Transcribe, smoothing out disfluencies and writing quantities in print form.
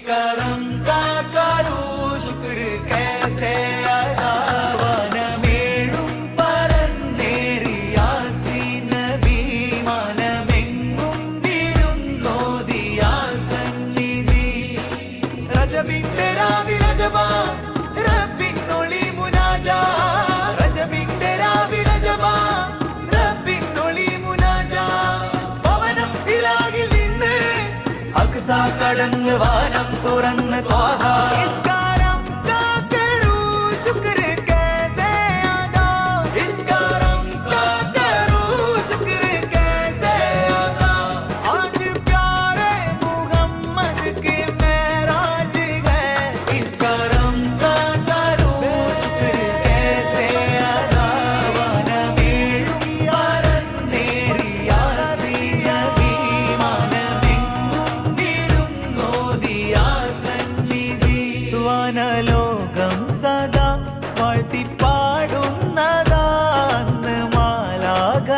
करम का करूं शुक्र कैसे अदा വനമേഴും പറന്നേറി യാസീൻ നബി മനമെങ്ങും വിരുന്നോതി യാ സന്നിധി രജബിന്റെ രാവി രജബാ റബ്ബിനൊളി മുനാജാ രജബിന്റെ രാവി രജബാ റബ്ബിനൊളി മുനാജാ ഭവനം ഇലാഹിൽ നിന്ന് അക്സാ കടന്ന് വാനം തുറന്ന് ത്വാഹ ലോകം സദാ വാഴ്ത്തിപ്പാടുന്നതാ മാലാഖ